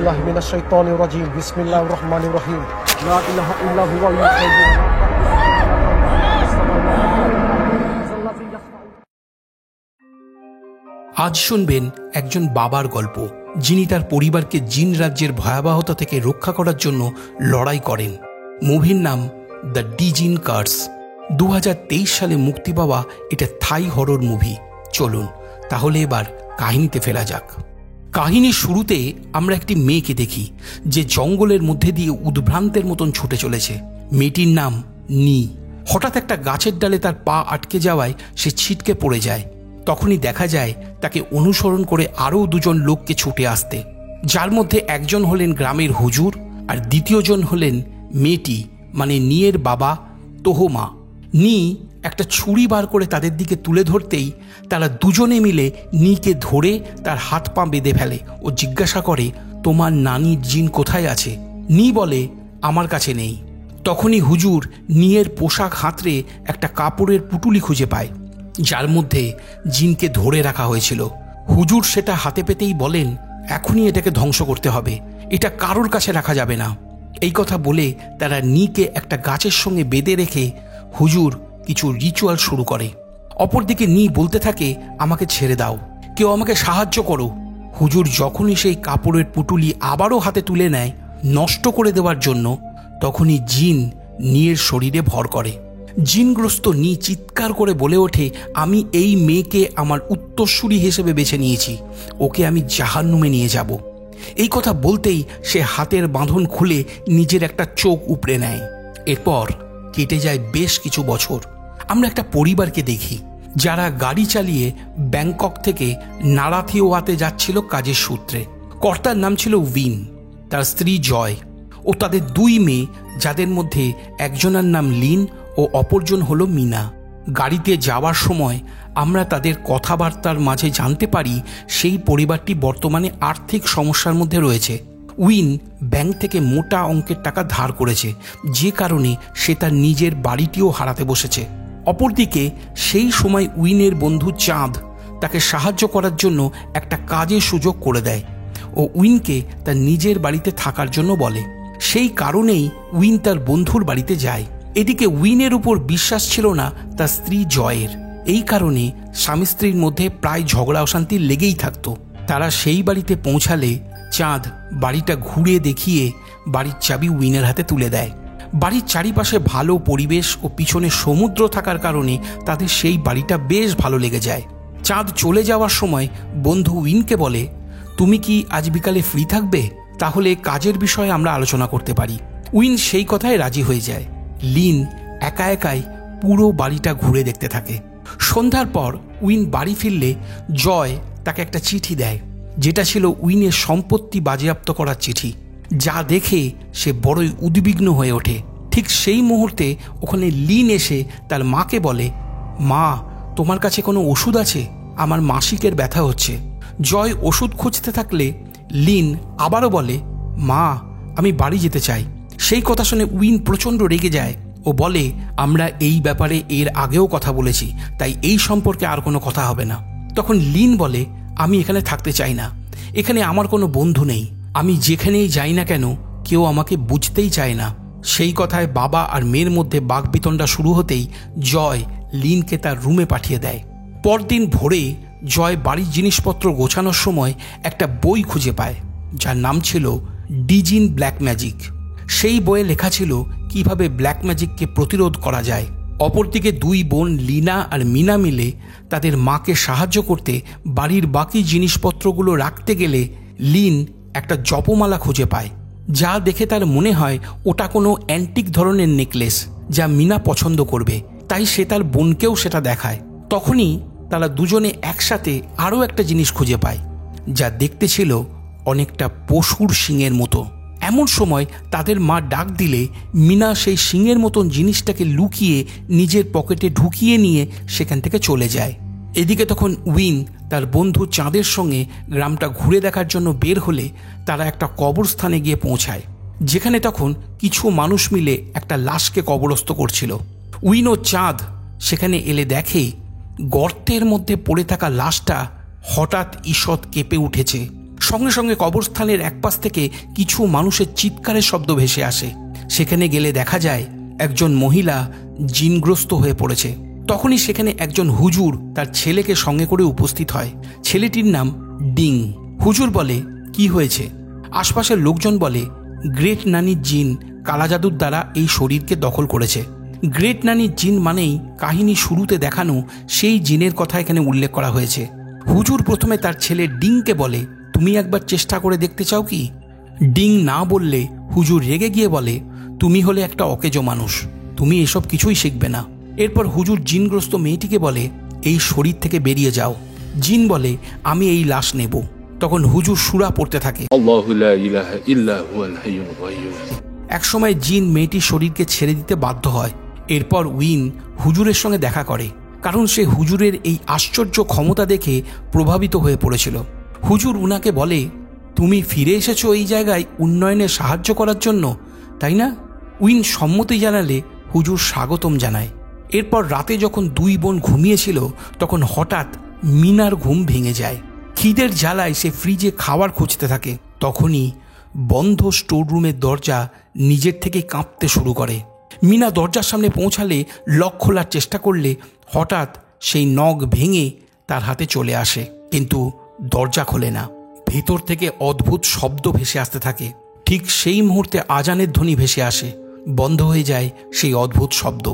বিল্লাহি মিনাশ শাইতানির রাজিম বিসমিল্লাহির রহমানির রহিম লা ইলাহা ইল্লা হুয়াল হাইয়্যুল আজ শুনবেন একজন বাবার গল্প, যিনি তার পরিবারকে জিন রাজ্যের ভয়াবহতা থেকে রক্ষা করার জন্য লড়াই করেন। মুভির নাম দ্য ডিজিন কার্স। 2023 সালে মুক্তি পাওয়া এটা থাই হরর মুভি। চলুন তাহলে এবার কাহিনীতে ফেরা যাক। কাহিনীর শুরুতে আমরা একটি মেয়েকে দেখি, যে জঙ্গলের মধ্যে দিয়ে উদ্ভ্রান্তের মতন ছুটে চলেছে। মেয়েটির নাম নি। হঠাৎ একটা গাছের ডালে তার পা আটকে যাওয়ায় সে ছিটকে পড়ে যায়। তখনই দেখা যায় তাকে অনুসরণ করে আরও দুজন লোককে ছুটে আসতে, যার মধ্যে একজন হলেন গ্রামের হুজুর আর দ্বিতীয়জন হলেন মেয়েটি মানে নিয়ের বাবা তোহমা। নি একটা ছুরি বার করে তাদের দিকে তুলে ধরতেই তারা দুজনে মিলে নিকে ধরে তার হাত পা বেঁধে ফেলে ও জিজ্ঞাসা করে, তোমার নানির জিন কোথায় আছে? নি বলে, আমার কাছে নেই। তখনই হুজুর নিয়ের পোশাক হাতড়ে একটা কাপড়ের পুটুলি খুঁজে পায়, যার মধ্যে জিনকে ধরে রাখা হয়েছিল। হুজুর সেটা হাতে পেতেই বলেন, এখনই এটাকে ধ্বংস করতে হবে, এটা কারোর কাছে রাখা যাবে না। এই কথা বলে তারা নিকে একটা গাছের সঙ্গে বেঁধে রেখে হুজুর কিছু রিচুয়াল শুরু করে। অপরদিকে নি বলতে থাকে, আমাকে ছেড়ে দাও, কেউ আমাকে সাহায্য করো। হুজুর যখনই সেই কাপড়ের পুটুলি আবারও হাতে তুলে নেয় নষ্ট করে দেওয়ার জন্য, তখনই জিন নিয়ের শরীরে ভর করে। জিনগ্রস্ত নি চিৎকার করে বলে ওঠে, আমি এই মেয়েকে আমার উত্তরসূরি হিসেবে বেছে নিয়েছি, ওকে আমি জাহান্নুমে নিয়ে যাব। এই কথা বলতেই সে হাতের বাঁধন খুলে নিজের একটা চোখ উপড়ে নেয়। এরপর কেটে যায় বেশ কিছু বছর। আমরা একটা পরিবারকে দেখি, যারা গাড়ি চালিয়ে ব্যাংকক থেকে নারাথিওয়াতে যাচ্ছিল কাজের সূত্রে। কর্তার নাম ছিল উইন, তার স্ত্রী জয় ও তাদের দুই মেয়ে, যাদের মধ্যে একজনের নাম লিন ও অপরজন হলো মিনা। গাড়িতে যাওয়ার সময় আমরা তাদের কথাবার্তার মাঝে জানতে পারি সেই পরিবারটি বর্তমানে আর্থিক সমস্যার মধ্যে রয়েছে। উইন ব্যাংক থেকে মোটা অঙ্কের টাকা ধার করেছে, যে কারণে সে তার নিজের বাড়িটিও হারাতে বসেছে। অপরদিকে সেই সময় উইনের বন্ধু চাঁদ তাকে সাহায্য করার জন্য একটা কাজের সুযোগ করে দেয় ও উইনকে তার নিজের বাড়িতে থাকার জন্য বলে। সেই কারণেই উইন তার বন্ধুর বাড়িতে যায়। এদিকে উইনের উপর বিশ্বাস ছিল না তার স্ত্রী জয়ের। এই কারণে স্বামী স্ত্রীর মধ্যে প্রায় ঝগড়া অশান্তি লেগেই থাকতো। তারা সেই বাড়িতে পৌঁছালে চাঁদ বাড়িটা ঘুরে দেখিয়ে বাড়ির চাবি উইনের হাতে তুলে দেয়। বাড়ির চারিপাশে ভালো পরিবেশ ও পিছনে সমুদ্র থাকার কারণে তাদের সেই বাড়িটা বেশ ভালো লেগে যায়। চাঁদ চলে যাওয়ার সময় বন্ধু উইনকে বলে, তুমি কি আজ বিকালে ফ্রি থাকবে? তাহলে কাজের বিষয়ে আমরা আলোচনা করতে পারি। উইন সেই কথায় রাজি হয়ে যায়। লিন একা একাই পুরো বাড়িটা ঘুরে দেখতে থাকে। সন্ধ্যার পর উইন বাড়ি ফিরলে জয় তাকে একটা চিঠি দেয়, যেটা ছিল উইনের সম্পত্তি বাজেয়াপ্ত করার চিঠি। যা দেখে সে বড়ই উদ্বিগ্ন হয়ে ওঠে। ঠিক সেই মুহূর্তে ওখানে লিন এসে তার মাকে বলে, মা, তোমার কাছে কোনো ওষুধ আছে? আমার মাসিকের ব্যথা হচ্ছে। জয় ওষুধ খুঁজতে থাকলে লিন আবারও বলে, মা, আমি বাড়ি যেতে চাই। সেই কথা শুনে উইন প্রচণ্ড রেগে যায় ও বলে, আমরা এই ব্যাপারে এর আগেও কথা বলেছি, তাই এই সম্পর্কে আর কোনো কথা হবে না। তখন লিন বলে, আমি এখানে থাকতে চাই না, এখানে আমার কোনো বন্ধু নেই, আমি যেখানেই যাই না কেন কেউ আমাকে বুঝতেই চায় না। সেই কথায় বাবা আর মেয়ের মধ্যে বাকবিতণ্ডা শুরু হতেই জয় লিনকে তার রুমে পাঠিয়ে দেয়। পরদিন ভোরে জয় বাড়ির জিনিসপত্র গোছানোর সময় একটা বই খুঁজে পায়, যার নাম ছিল ডিজিন ব্ল্যাক ম্যাজিক। সেই বইয়ে লেখা ছিল কিভাবে ব্ল্যাক ম্যাজিককে প্রতিরোধ করা যায়। অপরদিকে দুই বোন লিনা আর মিনা মিলে তাদের মাকে সাহায্য করতে বাড়ির বাকি জিনিসপত্রগুলো রাখতে গেলে লিন একটা জপমালা খুঁজে পায়, যা দেখে তার মনে হয় ওটা কোনো অ্যান্টিক ধরনের নেকলেস, যা মিনা পছন্দ করবে। তাই সে তার বোনকেও সেটা দেখায়। তখনই তারা দুজনে একসাথে আরও একটা জিনিস খুঁজে পায়, যা দেখতে ছিল অনেকটা পশুর শিংয়ের মতো। এমন সময় তাদের মা ডাক দিলে মিনা সেই শিংয়ের মতন জিনিসটাকে লুকিয়ে নিজের পকেটে ঢুকিয়ে নিয়ে সেখান থেকে চলে যায়। এদিকে তখন উইন তার বন্ধু চাঁদের সঙ্গে গ্রামটা ঘুরে দেখার জন্য বের হলে তারা একটা কবরস্থানে গিয়ে পৌঁছায়, যেখানে তখন কিছু মানুষ মিলে একটা লাশকে কবরস্থ করছিল। উইন ও চাঁদ সেখানে এলে দেখে গর্তের মধ্যে পড়ে থাকা লাশটা হঠাৎ ঈষৎ কেঁপে উঠেছে। সঙ্গে সঙ্গে কবরস্থানের একপাশ থেকে কিছু মানুষের চিৎকারের শব্দ ভেসে আসে। সেখানে গেলে দেখা যায় একজন মহিলা জিনগ্রস্ত হয়ে পড়েছে। তখনই সেখানে একজন হুজুর তার ছেলেকে সঙ্গে করে উপস্থিত হয়। ছেলেটির নাম ডিং। হুজুর বলে, কি হয়েছে? আশপাশের লোকজন বলে, গ্রেট নানির জিন কালাজাদুর দ্বারা এই শরীরকে দখল করেছে। গ্রেট নানির জিন মানেই কাহিনী শুরুতে দেখানো সেই জিনের কথা এখানে উল্লেখ করা হয়েছে। হুজুর প্রথমে তার ছেলে ডিংকে বলে, তুমি একবার চেষ্টা করে দেখতে চাও কি? ডিং না বললে হুজুর রেগে গিয়ে বলে, তুমি হলে একটা অকেজো মানুষ, তুমি এসব কিছুই শিখবে না। এরপর হুজুর জিনগ্রস্ত মেয়েটিকে বলে, এই শরীর থেকে বেরিয়ে যাও। জিন বলে, আমি এই লাশ নেব। তখন হুজুর সূরা পড়তে থাকে। আল্লাহু লা ইলাহা ইল্লা হুয়াল হাইয়ুল কাইয়্যুম। একসময় জিন মেয়েটির শরীরকে ছেড়ে দিতে বাধ্য হয়। এরপর উইন হুজুরের সঙ্গে দেখা করে, কারণ সে হুজুরের এই আশ্চর্য ক্ষমতা দেখে প্রভাবিত হয়ে পড়েছিল। হুজুর উনাকে বলে, তুমি ফিরে এসেছো এই জায়গায় উন্নয়নে সাহায্য করার জন্য, তাই না? উইন সম্মতি জানালে হুজুর স্বাগতম জানায়। এরপর রাতে যখন দুই বোন ঘুমিয়েছিল তখন হঠাৎ মিনার ঘুম ভেঙে যায়। খিদের জ্বালায় সে ফ্রিজে খাবার খুঁজতে থাকে। তখনই বন্ধ স্টোররুমের দরজা নিজের থেকে কাঁপতে শুরু করে। মিনা দরজার সামনে পৌঁছালে লক খোলার চেষ্টা করলে হঠাৎ সেই নখ ভেঙে তার হাতে চলে আসে, কিন্তু দরজা খোলে না। ভেতর থেকে অদ্ভুত শব্দ ভেসে আসতে থাকে। ঠিক সেই মুহূর্তে আজানের ধ্বনি ভেসে আসে। বন্ধ হয়ে যায় সেই অদ্ভুত শব্দ।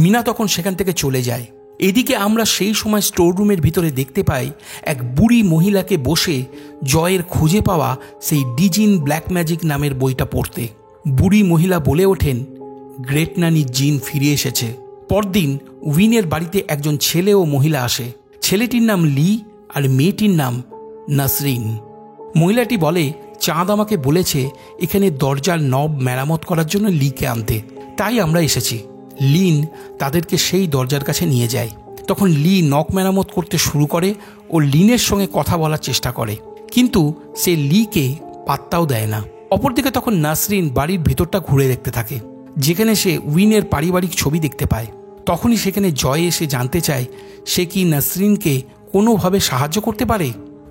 মিনা তখন সেখান থেকে চলে যায়। এদিকে আমরা সেই সময় স্টোররুমের ভিতরে দেখতে পাই এক বুড়ি মহিলাকে বসে জয়ের খুঁজে পাওয়া সেই ডিজিন ব্ল্যাক ম্যাজিক নামের বইটা পড়তে। বুড়ি মহিলা বলে ওঠেন, গ্রেট নানির জিন ফিরে এসেছে। পরদিন উইনের বাড়িতে একজন ছেলে ও মহিলা আসে। ছেলেটির নাম লি আর মেয়েটির নাম নাসরিন। মহিলাটি বলে, চাঁদ আমাকে বলেছে এখানে দরজার নব মেরামত করার জন্য লিকে আনতে, তাই আমরা এসেছি। লিন তাদেরকে সেই দরজার কাছে নিয়ে যায়। তখন লি নখ মেরামত করতে শুরু করে ও লিনের সঙ্গে কথা বলার চেষ্টা করে, কিন্তু সে লিকে পাত্তাও দেয় না। অপরদিকে তখন নাসরিন বাড়ির ভেতরটা ঘুরে দেখতে থাকে, যেখানে সে উইনের পারিবারিক ছবি দেখতে পায়। তখনই সেখানে জয় এসে জানতে চায় সে কি নাসরিনকে কোনোভাবে সাহায্য করতে পারে।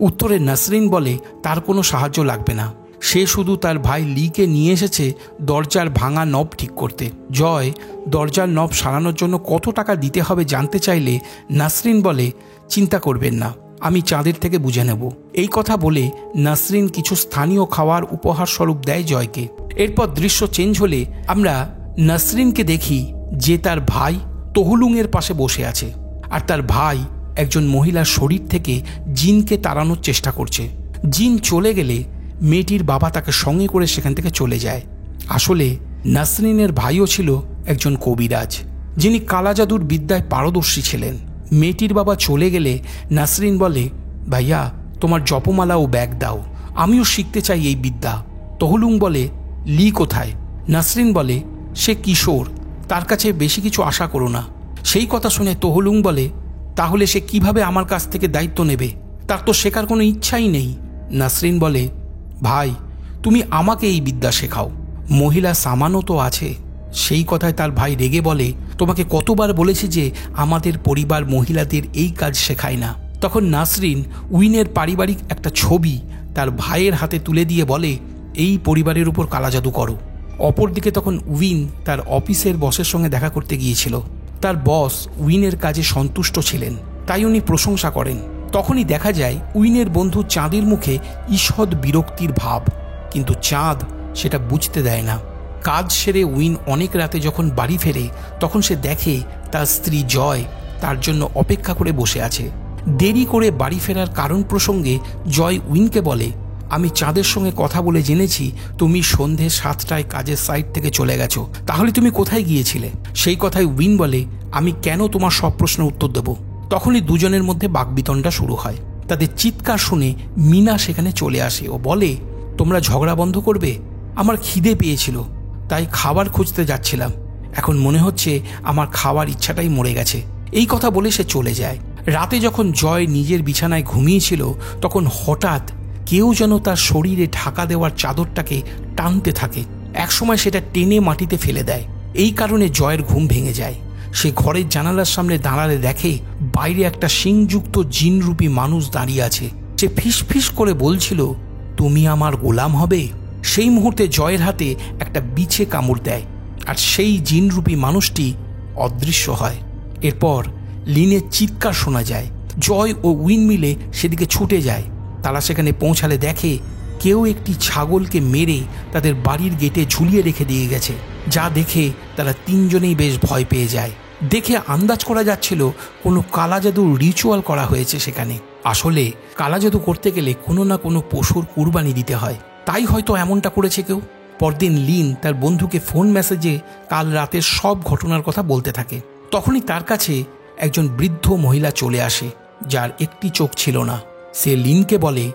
উত্তরে নাসরিন বলে তার কোনো সাহায্য লাগবে না, সে শুধু তার ভাই লিকে নিয়ে এসেছে দরজার ভাঙা নব ঠিক করতে। জয় দরজার নব সারানোর জন্য কত টাকা দিতে হবে জানতে চাইলে নাসরিন বলে, চিন্তা করবেন না, আমি চাঁদের থেকে বুঝে নেব। এই কথা বলে নাসরিন কিছু স্থানীয় খাওয়ার উপহার স্বরূপ দেয় জয়কে। এরপর দৃশ্য চেঞ্জ হলে আমরা নাসরিনকে দেখি যে তার ভাই তহলুংয়ের পাশে বসে আছে, আর তার ভাই একজন মহিলার শরীর থেকে জিনকে তাড়ানোর চেষ্টা করছে। জিন চলে গেলে মেয়েটির বাবা তাকে সঙ্গে করে সেখান থেকে চলে যায়। আসলে নাসরিনের ভাইও ছিল একজন কবিরাজ, যিনি কালাজাদুর বিদ্যায় পারদর্শী ছিলেন। মেয়েটির বাবা চলে গেলে নাসরিন বলে, ভাইয়া তোমার জপমালা ও ব্যাগ দাও, আমিও শিখতে চাই এই বিদ্যা। তহলুং বলে, লি কোথায়? নাসরিন বলে, সে কিশোর, তার কাছে বেশি কিছু আশা করো না। সেই কথা শুনে তহলুং বলে, তাহলে সে কিভাবে আমার কাছ থেকে দায়িত্ব নেবে? তার তো শেখার কোনো ইচ্ছাই নেই। নাসরিন বলে, ভাই তুমি আমাকে এই বিদ্যা শেখাও, মহিলা সামানও তো আছে। সেই কথায় তার ভাই রেগে বলে, তোমাকে কতবার বলেছি যে আমাদের পরিবার মহিলাদের এই কাজ শেখায় না। তখন নাসরিন উইনের পারিবারিক একটা ছবি তার ভাইয়ের হাতে তুলে দিয়ে বলে, এই পরিবারের উপর কালাজাদু করো। অপরদিকে তখন উইন তার অফিসের বসের সঙ্গে দেখা করতে গিয়েছিল। তার বস উইনের কাজে সন্তুষ্ট ছিলেন, তাই উনি প্রশংসা করেন। তখনই দেখা যায় উইনের বন্ধু চাঁদের মুখে ঈষৎ বিরক্তির ভাব, কিন্তু চাঁদ সেটা বুঝতে দেয় না। কাজ সেরে উইন অনেক রাতে যখন বাড়ি ফেরে তখন সে দেখে তার স্ত্রী জয় তার জন্য অপেক্ষা করে বসে আছে। দেরি করে বাড়ি ফেরার কারণ প্রসঙ্গে জয় উইনকে বলে, আমি চাঁদের সঙ্গে কথা বলে জেনেছি তুমি সন্ধে 7টায় কাজের সাইট থেকে চলে গেছো, তাহলে তুমি কোথায় গিয়েছিলে? সেই কথায় উইন বলে, আমি কেন তোমার সব প্রশ্নের উত্তর দেব? তখনই দুজনের মধ্যে বাকবিতণ্ডা শুরু হয়। তাদের চিৎকার শুনে মিনা সেখানে চলে আসে ও বলে, তোমরা ঝগড়া বন্ধ করবে? আমার খিদে পেয়েছিল, তাই খাবার খুঁজতে যাচ্ছিলাম, এখন মনে হচ্ছে আমার খাওয়ার ইচ্ছাটাই মরে গেছে। এই কথা বলে সে চলে যায়। রাতে যখন জয় নিজের বিছানায় ঘুমিয়েছিল তখন হঠাৎ কেউ যেন তার শরীরে ঢাকা দেওয়ার চাদরটাকে টানতে থাকে। একসময় সেটা টেনে মাটিতে ফেলে দেয়। এই কারণে জয়ের ঘুম ভেঙে যায়। সে ঘরের জানালার সামনে দাঁড়ালে দেখে বাইরে একটা শিংযুক্ত জিনরূপী মানুষ দাঁড়িয়ে আছে। সে ফিস ফিস করে বলছিল, তুমি আমার গোলাম হবে। সেই মুহূর্তে জয়ের হাতে একটা বিছে কামড় দেয়, আর সেই জিনরূপী মানুষটি অদৃশ্য হয়। এরপর লিনের চিৎকার শোনা যায়। জয় ও উইন মিলে সেদিকে ছুটে যায়। তারা সেখানে পৌঁছালে দেখে কেউ একটি ছাগলকে মেরে তাদের বাড়ির গেটে ঝুলিয়ে রেখে দিয়ে গেছে, যা দেখে তারা তিনজনেই বেশ ভয় পেয়ে যায়। দেখে আন্দাজ করা যাচ্ছিল কোনো কালাজাদুর রিচুয়াল করা হয়েছে সেখানে। আসলে কালাজাদু করতে গেলে কোনো না কোনো পশুর কুরবানি দিতে হয়, তাই হয়তো এমনটা করেছে কেউ। পরদিন লিন তার বন্ধুকে ফোন মেসেজে কাল রাতের সব ঘটনার কথা বলতে থাকে। তখনই তার কাছে একজন বৃদ্ধ মহিলা চলে আসে, যার একটি চোখ ছিল না। সে লিনকে বলে,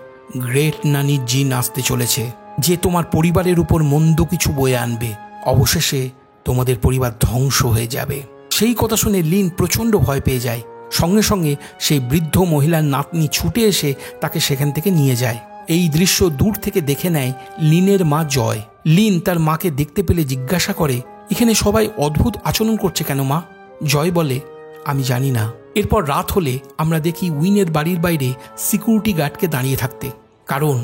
গ্রেট নানির জিন আসতে চলেছে, যে তোমার পরিবারের উপর মন্দ কিছু বয়ে আনবে। অবশেষে তোমাদের পরিবার ধ্বংস হয়ে যাবে। সেই কথা শুনে লিন প্রচণ্ড ভয় পেয়ে যায়। সঙ্গে সঙ্গে সেই বৃদ্ধ মহিলার নাতনি ছুটে এসে তাকে সেখান থেকে নিয়ে যায়। এই দৃশ্য দূর থেকে দেখে নেয় লিনের মা জয়। লিন তার মাকে দেখতে পেলে জিজ্ঞাসা করে, এখানে সবাই অদ্ভুত আচরণ করছে কেন মা? জয় বলে, আমি জানি না। এরপর রাত হলে আমরা দেখি উইনের বাড়ির বাইরে সিকিউরিটি গার্ডকে দাঁড়িয়ে থাকতে, কারণ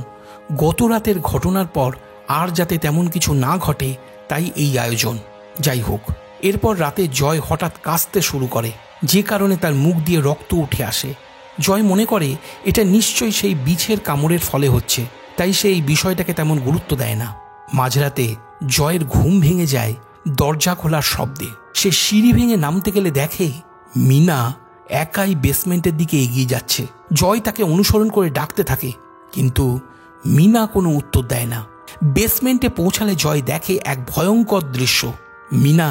গত রাতের ঘটনার পর আর যাতে তেমন কিছু না ঘটে তাই এই আয়োজন। যাই হোক, এরপর রাতে জয় হঠাৎ কাঁদতে শুরু করে, যে কারণে তার মুখ দিয়ে রক্ত উঠে আসে। জয় মনে করে এটা নিশ্চয়ই সেই বিছের কামড়ের ফলে হচ্ছে, তাই সে এই বিষয়টাকে তেমন গুরুত্ব দেয় না। মাঝরাতে জয়ের ঘুম ভেঙে যায় দরজা খোলার শব্দে। সে সিঁড়ি ভেঙে নামতে গেলে দেখে মিনা একাই বেসমেন্টের দিকে এগিয়ে যাচ্ছে। জয় তাকে অনুসরণ করে ডাকতে থাকে, কিন্তু মিনা কোনো উত্তর দেয় না। বেসমেন্টে পৌঁছালে জয় দেখে এক ভয়ঙ্কর দৃশ্য। মিনা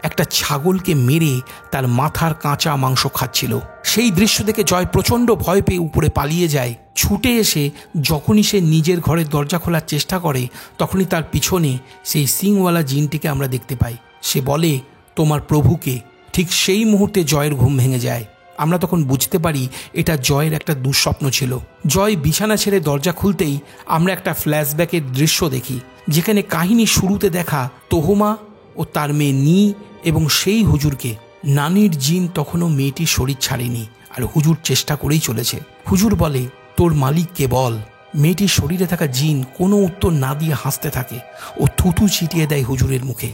একটা ছাগলকে মেরে তার মাথার কাঁচা মাংস খাচ্ছিল। সেই দৃশ্য দেখে জয় প্রচণ্ড ভয় পেয়ে উপরে পালিয়ে যায়। ছুটে এসে যখনই সে নিজের ঘরের দরজা খোলার চেষ্টা করে, তখনই তার পিছনে সেই সিংওয়ালা জিনটিকে আমরা দেখতে পাই। সে বলে, তোমার প্রভুকে। ঠিক সেই মুহূর্তে জয়ের ঘুম ভেঙে যায়। আমরা তখন বুঝতে পারি এটা জয়ের একটা দুঃস্বপ্ন ছিল। জয় বিছানা ছেড়ে দরজা খুলতেই আমরা একটা ফ্ল্যাশব্যাকের দৃশ্য দেখি, যেখানে কাহিনীর শুরুতে দেখা তোহমা ও তার মেয়ে নি এবং সেই হুজুরকে। নানির জিন তখনও মেয়েটির শরীর ছাড়েনি, আর হুজুর চেষ্টা করেই চলেছে। হুজুর বলে, তোর মালিককে বল। মেয়েটির শরীরে থাকা জিন কোনো উত্তর না দিয়ে হাসতে থাকে ও থুতু ছিটিয়ে দেয় হুজুরের মুখে।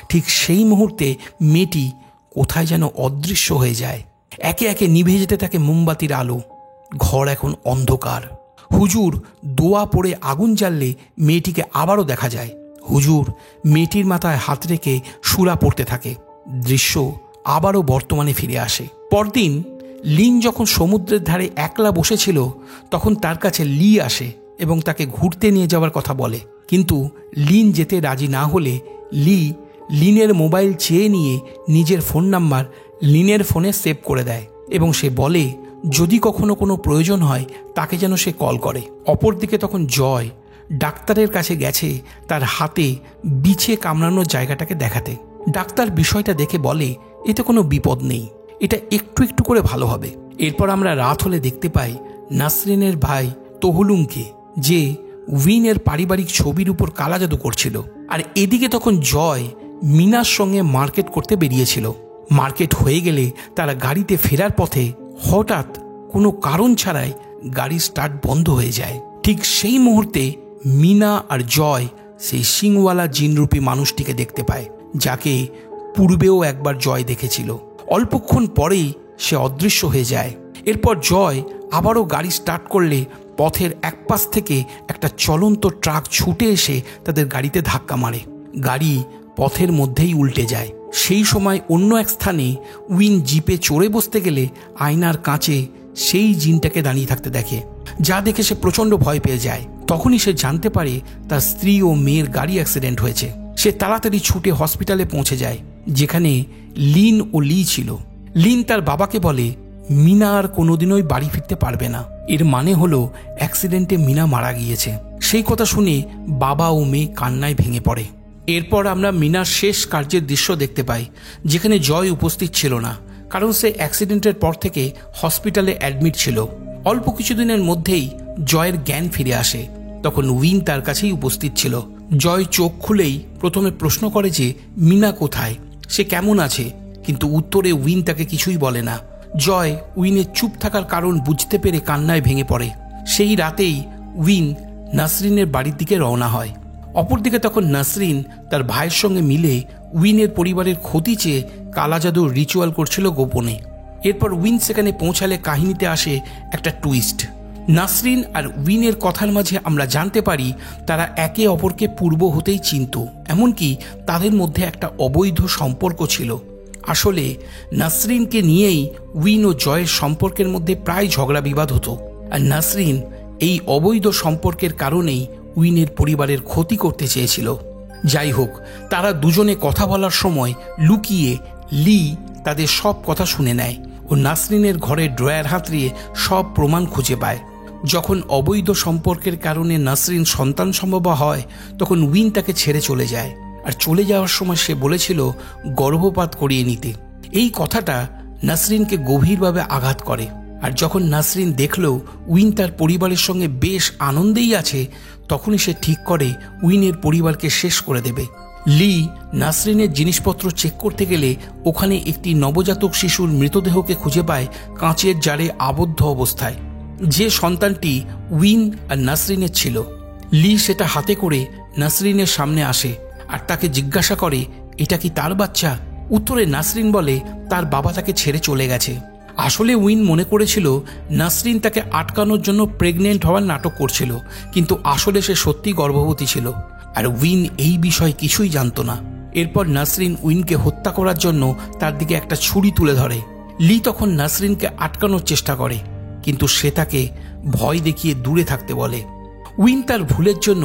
ঠিক সেই মুহূর্তে মেয়েটি কোথায় যেন অদৃশ্য হয়ে যায়। একে একে নিভে যেতে থাকে মোমবাতির আলো। ঘর এখন অন্ধকার। হুজুর দোয়া পড়ে আগুন জ্বাললে মেয়েটিকে আবারও দেখা যায়। হুজুর মেয়েটির মাথায় হাত রেখে সূরা পড়তে থাকে। দৃশ্য আবারও বর্তমানে ফিরে আসে। পরদিন লিন যখন সমুদ্রের ধারে একলা বসেছিল, তখন তার কাছে লি আসে এবং তাকে ঘুরতে নিয়ে যাওয়ার কথা বলে। কিন্তু লিন যেতে রাজি না হলে লিনের মোবাইল চেয়ে নিয়ে নিজের ফোন নাম্বার লিনের ফোনে সেভ করে দেয় এবং সে বলে যদি কখনো কোনো প্রয়োজন হয় তাকে যেন সে কল করে। অপরদিকে তখন জয় ডাক্তারের কাছে গেছে তার হাতে বিছে কামড়ানোর জায়গাটাকে দেখাতে। ডাক্তার বিষয়টা দেখে বলে, এতে কোনো বিপদ নেই, এটা একটু একটু করে ভালো হবে। এরপর আমরা রাত হলে দেখতে পাই নাসরিনের ভাই তহলুমকে, যে উইনের পারিবারিক ছবির উপর কালাজাদু করছিল। আর এদিকে তখন জয় মিনার সঙ্গে মার্কেট করতে বেরিয়েছিল। মার্কেট হয়ে গেলে তারা গাড়িতে ফেরার পথে হঠাৎ কোনো কারণ ছাড়াই গাড়ি স্টার্ট বন্ধ হয়ে যায়। ঠিক সেই মুহূর্তে মিনা আর জয় সেই সিংওয়ালা জিনরূপী মানুষটিকে দেখতে পায়, যাকে পূর্বেও একবার জয় দেখেছিল। অল্পক্ষণ পরেই সে অদৃশ্য হয়ে যায়। এরপর জয় আবারও গাড়ি স্টার্ট করলে পথের এক পাশ থেকে একটা চলন্ত ট্রাক ছুটে এসে তাদের গাড়িতে ধাক্কা মারে। গাড়ি পথের মধ্যেই উল্টে যায়। সেই সময় অন্য এক স্থানে উইন জিপে চড়ে বসতে গেলে আয়নার কাঁচে সেই জিনটাকে দাঁড়িয়ে থাকতে দেখে, যা দেখে সে প্রচণ্ড ভয় পেয়ে যায়। তখনই সে জানতে পারে তার স্ত্রী ও মেয়ের গাড়ি অ্যাক্সিডেন্ট হয়েছে। সে তাড়াতাড়ি ছুটে হসপিটালে পৌঁছে যায়, যেখানে লিন ও লি ছিল। লিন তার বাবাকে বলে মিনা আর কোনোদিনই বাড়ি ফিরতে পারবে না। এর মানে হলো অ্যাক্সিডেন্টে মিনা মারা গিয়েছে। সেই কথা শুনে বাবা ও মেয়ে কান্নায় ভেঙে পড়ে। এরপর আমরা মিনার শেষ কার্যের দৃশ্য দেখতে পাই, যেখানে জয় উপস্থিত ছিল না, কারণ সে অ্যাক্সিডেন্টের পর থেকে হসপিটালে অ্যাডমিট ছিল। অল্প কিছুদিনের মধ্যেই জয়ের জ্ঞান ফিরে আসে। তখন উইন তার কাছেই উপস্থিত ছিল। জয় চোখ খুলেই প্রথমে প্রশ্ন করে যে মিনা কোথায়, সে কেমন আছে, কিন্তু উত্তরে উইন তাকে কিছুই বলে না। জয় উইনের চুপ থাকার কারণ বুঝতে পেরে কান্নায় ভেঙে পড়ে। সেই রাতেই উইন নাসরিনের বাড়ির দিকে রওনা হয়। অপরদিকে তখন নাসরিন তার ভাইয়ের সঙ্গে মিলে উইনের পরিবারের ক্ষতি চেয়ে কালা জাদুর রিচুয়াল করছিল গোপনে। এরপর উইন সেখানে পৌঁছালে কাহিনীতে আসে একটা টুইস্ট। নাসরিন আর উইনের কথার মাঝে আমরা জানতে পারি তারা একে অপরকে পূর্ব হতেই চিনত, এমনকি তাদের মধ্যে একটা অবৈধ সম্পর্ক ছিল। আসলে নাসরিনকে নিয়েই উইন ও জয়ের সম্পর্কের মধ্যে প্রায় ঝগড়া বিবাদ হতো, আর নাসরিন এই অবৈধ সম্পর্কের কারণেই উইনের পরিবারের ক্ষতি করতে চেয়েছিল। যাই হোক, তারা দুজনে কথা বলার সময় লুকিয়ে লি তাদের সব কথা শুনে নেয় ও নাসরিনের ঘরে ড্রয়ার হাতড়িয়ে সব প্রমাণ খুঁজে পায়। যখন অবৈধ সম্পর্কের কারণে নাসরিন সন্তান সম্ভব হয়, তখন উইন তাকে ছেড়ে চলে যায়, আর চলে যাওয়ার সময় সে বলেছিল গর্ভপাত করিয়ে নিতে। এই কথাটা নাসরিনকে গভীরভাবে আঘাত করে। আর যখন নাসরিন দেখল উইন তার পরিবারের সঙ্গে বেশ আনন্দেই আছে, তখনই সে ঠিক করে উইনের পরিবারকে শেষ করে দেবে। লি নাসরিনের জিনিসপত্র চেক করতে গেলে ওখানে একটি নবজাতক শিশুর মৃতদেহকে খুঁজে পায় কাঁচের জারে আবদ্ধ অবস্থায়, যে সন্তানটি উইন আর নাসরিনের ছিল। লি সেটা হাতে করে নাসরিনের সামনে আসে আর তাকে জিজ্ঞাসা করে এটা কি তার বাচ্চা। উত্তরে নাসরিন বলে তার বাবা তাকে ছেড়ে চলে গেছে। আসলে উইন মনে করেছিল নাসরিন তাকে আটকানোর জন্য প্রেগনেন্ট হওয়ার নাটক করছিল, কিন্তু আসলে সে সত্যি গর্ভবতী ছিল, আর উইন এই বিষয়ে কিছুই জানত না। এরপর নাসরিন উইনকে হত্যা করার জন্য তার দিকে একটা ছুরি তুলে ধরে। লি তখন নাসরিনকে আটকানোর চেষ্টা করে, কিন্তু সে তাকে ভয় দেখিয়ে দূরে থাকতে বলে। উইন তার ভুলের জন্য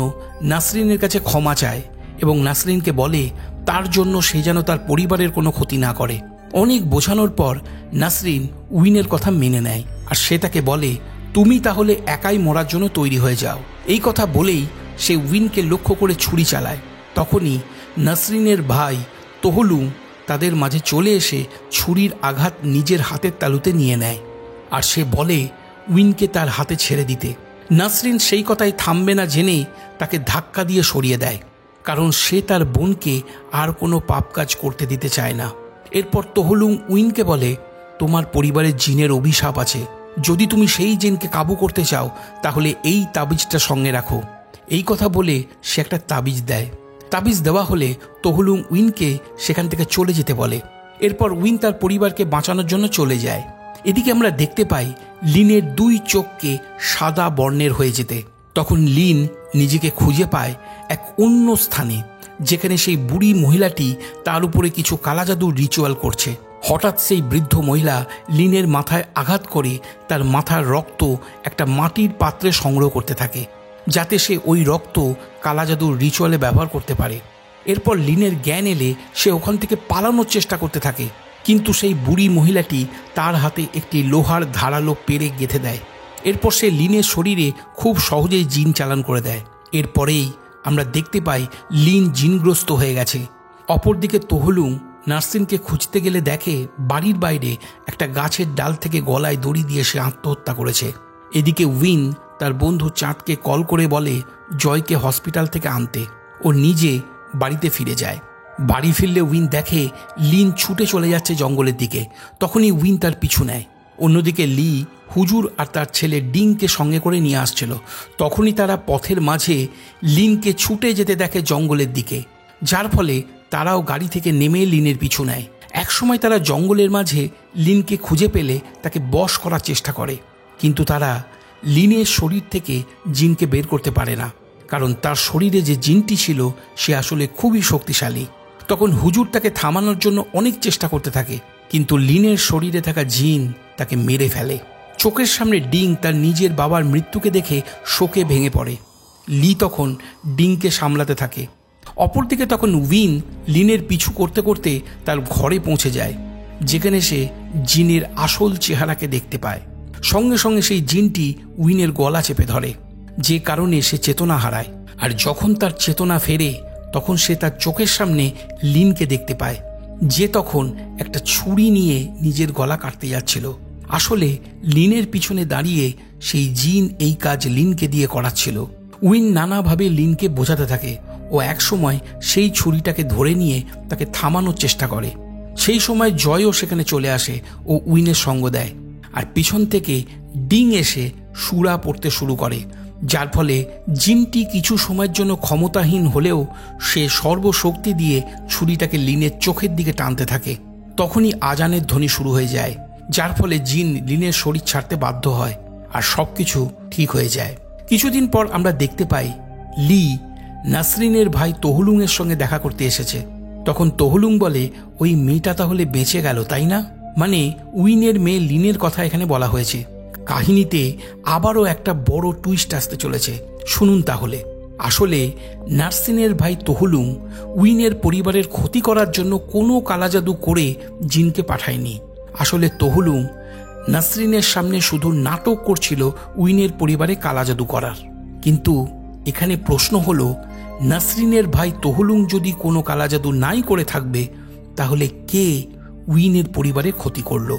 নাসরিনের কাছে ক্ষমা চায় এবং নাসরিনকে বলে তার জন্য সে যেন তার পরিবারের কোনো ক্ষতি না করে। অনেক বোঝানোর পর নাসরিন উইনের কথা মেনে নেয়, আর সে তাকে বলে তুমি তাহলে একাই মরার জন্য তৈরি হয়ে যাও। এই কথা বলেই সে উইনকে লক্ষ্য করে ছুরি চালায়। তখনই নাসরিনের ভাই তোহলুং তাদের মাঝে চলে এসে ছুরির আঘাত নিজের হাতের তালুতে নিয়ে নেয়, আর সে বলে উইনকে তার হাতে ছেড়ে দিতে। নাসরিন সেই কথায় থামবে না জেনেই তাকে ধাক্কা দিয়ে সরিয়ে দেয়, কারণ সে তার বোনকে আর কোনো পাপ কাজ করতে দিতে চায় না। এরপর তোহলুং উইনকে বলে তোমার পরিবারের জিনের অভিশাপ আছে, যদি তুমি সেই জিনকে কাবু করতে চাও তাহলে এই তাবিজটা সঙ্গে রাখো। এই কথা বলে সে একটা তাবিজ দেয়। তাবিজ দেওয়া হলে তোহলুং উইনকে সেখান থেকে চলে যেতে বলে। এরপর উইন তার পরিবারকে বাঁচানোর জন্য চলে যায়। এদিকে আমরা দেখতে পাই লিনের দুই চোখকে সাদা বর্ণের হয়ে যেতে। তখন লিন নিজেকে খুঁজে পায় এক অন্য স্থানে, যেখানে সেই বুড়ি মহিলাটি তার উপরে কিছু কালাজাদুর রিচুয়াল করছে। হঠাৎ সেই বৃদ্ধ মহিলা লিনের মাথায় আঘাত করে তার মাথার রক্ত একটা মাটির পাত্রে সংগ্রহ করতে থাকে, যাতে সে ওই রক্ত কালাজাদুর রিচুয়ালে ব্যবহার করতে পারে। এরপর লিনের জ্ঞান এলে সে ওখান থেকে পালানোর চেষ্টা করতে থাকে, কিন্তু সেই বুড়ি মহিলাটি তার হাতে একটি লোহার ধারালো পেরেক গেঁথে দেয়। এরপর সে লিনের শরীরে খুব সহজেই জিন চালান করে দেয়। এরপরেই আমরা দেখতে পাই লিন জিনগ্রস্ত হয়ে গেছে। অপরদিকে তোহলুং নাসরিনকে খুঁজতে গেলে দেখে বাড়ির বাইরে একটা গাছের ডাল থেকে গলায় দড়ি দিয়ে সে আত্মহত্যা করেছে। এদিকে উইন তার বন্ধু চাঁদকে কল করে বলে জয়কে হসপিটাল থেকে আনতে। ও নিজে বাড়িতে ফিরে যায়। বাড়ি ফিরলে উইন দেখে লিন ছুটে চলে যাচ্ছে জঙ্গলের দিকে। তখনই উইন তার পিছু নেয়। অন্যদিকে লি হুজুর আর তার ছেলে ডিংকে সঙ্গে করে নিয়ে আসছিল। তখনই তারা পথের মাঝে লিনকে ছুটে যেতে দেখে জঙ্গলের দিকে, যার ফলে তারাও গাড়ি থেকে নেমে লিনের পিছু নেয়। একসময় তারা জঙ্গলের মাঝে লিনকে খুঁজে পেলে তাকে বশ করার চেষ্টা করে, কিন্তু তারা লিনের শরীর থেকে জিনকে বের করতে পারে না, কারণ তার শরীরে যে জিনটি ছিল সে আসলে খুবই শক্তিশালী। তখন হুজুর তাকে থামানোর জন্য অনেক চেষ্টা করতে থাকে, কিন্তু লিনের শরীরে থাকা জিন তাকে মেরে ফেলে। চোখের সামনে ডিং তার নিজের বাবার মৃত্যুকে দেখে শোকে ভেঙে পড়ে। লি তখন ডিংকে সামলাতে থাকে। অপরদিকে তখন উইন লিনের পিছু করতে করতে তার ঘরে পৌঁছে যায়, যেখানে সে জিনের আসল চেহারাকে দেখতে পায়। সঙ্গে সঙ্গে সেই জিনটি উইনের গলা চেপে ধরে, যে কারণে সে চেতনা হারায়। আর যখন তার চেতনা ফেরে তখন সে তার চোখের সামনে লিনকে দেখতে পায়, যে তখন একটা ছুরি নিয়ে নিজের গলা কাটতে যাচ্ছিল। আসলে লিনের পিছনে দাঁড়িয়ে সেই জিন এই কাজ লিনকে দিয়ে করাচ্ছিল। উইন নানাভাবে লিনকে বোঝাতে থাকে ও একসময় সেই ছুরিটাকে ধরে নিয়ে তাকে থামানোর চেষ্টা করে। সেই সময় জয়ও সেখানে চলে আসে ও উইনের সঙ্গ দেয়। আর পিছন থেকে ডিং এসে সুরা পড়তে শুরু করে, যার ফলে জিনটি কিছু সময়ের জন্য ক্ষমতাহীন হলেও সে সর্বশক্তি দিয়ে ছুরিটাকে লিনের চোখের দিকে টানতে থাকে। তখনই আজানের ধ্বনি শুরু হয়ে যায়, যার ফলে জিন লিনের শরীর ছাড়তে বাধ্য হয় আর সবকিছু ঠিক হয়ে যায়। কিছুদিন পর আমরা দেখতে পাই লি নাসরিনের ভাই তহলুংয়ের সঙ্গে দেখা করতে এসেছে। তখন তহলুং বলে, ওই মেয়েটা তাহলে বেঁচে গেল, তাই না? মানে উইনের মেয়ে লিনের কথা এখানে বলা হয়েছে। কাহিনীতে আবারও একটা বড় টুইস্ট আসতে চলেছে, শুনুন তাহলে। আসলে নাসরিনের ভাই তহলুং উইনের পরিবারের ক্ষতি করার জন্য কোনো কালাজাদু করে জিনকে পাঠায়নি। আসলে তহলুং নাসরিনের সামনে শুধু নাটক করছিল উইনের পরিবারে কালাজাদু করার। কিন্তু এখানে প্রশ্ন হলো, নাসরিনের ভাই তহলুং যদি কোনো কালাজাদু নাই করে থাকবে, তাহলে কে উইনের পরিবারে ক্ষতি করলো?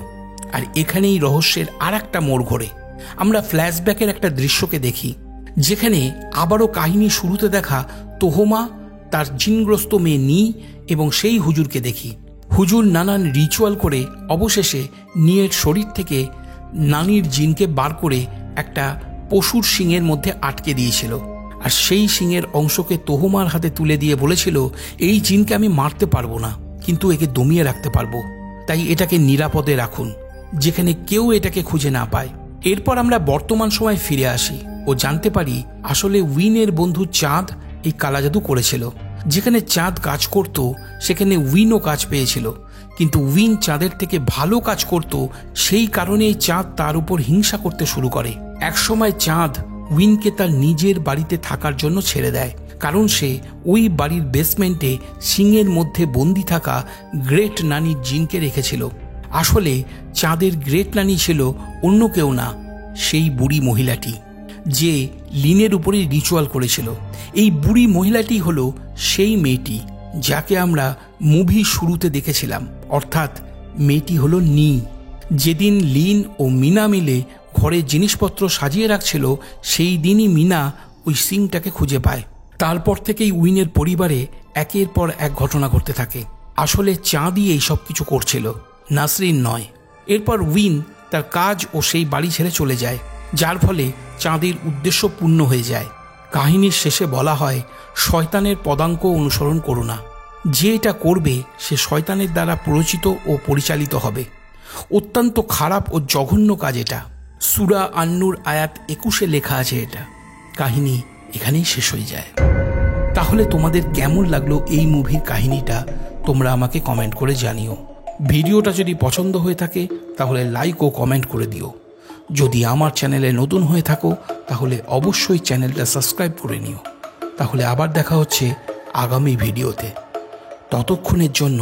আর এখানেই রহস্যের আর একটা মোড় ঘোরে। আমরা ফ্ল্যাশব্যাকের একটা দৃশ্যকে দেখি, যেখানে আবারও কাহিনী শুরুতে দেখা তোহমা, তার জিনগ্রস্ত মেয়ে নি এবং সেই হুজুরকে দেখি। হুজুর নানান রিচুয়াল করে অবশেষে নিয়ের শরীর থেকে নানির জিনকে বার করে একটা পশুর শিংয়ের মধ্যে আটকে দিয়েছিল। আর সেই শিংয়ের অংশকে তোহমার হাতে তুলে দিয়ে বলেছিল, এই জিনকে আমি মারতে পারবো না, কিন্তু একে দমিয়ে রাখতে পারবো, তাই এটাকে নিরাপদে রাখুন, যেখানে কেউ এটাকে খুঁজে না পায়। এরপর আমরা বর্তমান সময় ফিরে আসি ও জানতে পারি আসলে উইনের বন্ধু চাঁদ এই কালাজাদু করেছিল। যেখানে চাঁদ কাজ করত সেখানে উইনও কাজ পেয়েছিল, কিন্তু উইন চাঁদের থেকে ভালো কাজ করত, সেই কারণেই চাঁদ তার উপর হিংসা করতে শুরু করে। একসময় চাঁদ উইনকে তার নিজের বাড়িতে থাকার জন্য ছেড়ে দেয়, কারণ সে ওই বাড়ির বেসমেন্টে সিংয়ের মধ্যে বন্দি থাকা গ্রেট নানির জিনকে রেখেছিল। আসলে চাঁদের গ্রেট নানি ছিল অন্য কেউ না, সেই বুড়ি মহিলাটি যে লিনের উপরে রিচুয়াল করেছিল। এই বুড়ি মহিলাটি হলো সেই মেয়েটি যাকে আমরা মুভি শুরুতে দেখেছিলাম, অর্থাৎ মেয়েটি হলো নি। যেদিন লিন ও মিনা মিলে ঘরে জিনিসপত্র সাজিয়ে রাখছিল, সেই দিনই মিনা ওই সিংটাকে খুঁজে পায়। তারপর থেকেই উইনের পরিবারে একের পর এক ঘটনা ঘটতে থাকে। আসলে চাঁদই এই সব কিছু করছিল, নাসরিন নয়। এরপর উইন তার কাজ ও সেই বাড়ি ছেড়ে চলে যায়, যার ফলে চাঁদের উদ্দেশ্য পূর্ণ হয়ে যায়। কাহিনীর শেষে বলা হয়, শয়তানের পদাঙ্ক অনুসরণ করো না, যে এটা করবে সে শয়তানের দ্বারা প্ররোচিত ও পরিচালিত হবে। অত্যন্ত খারাপ ও জঘন্য কাজ এটা। সূরা আন-নূর আয়াত 21-এ লেখা আছে এটা। কাহিনী এখানেই শেষ হয়ে যায়। তাহলে তোমাদের কেমন লাগলো এই মুভির কাহিনীটা তোমরা আমাকে কমেন্ট করে জানিও। ভিডিওটা যদি পছন্দ হয়ে থাকে তাহলে লাইক ও কমেন্ট করে দিও। যদি আমার চ্যানেলে নতুন হয়ে থাকো তাহলে অবশ্যই চ্যানেলটা সাবস্ক্রাইব করে নিও। তাহলে আবার দেখা হচ্ছে আগামী ভিডিওতে। ততক্ষণের জন্য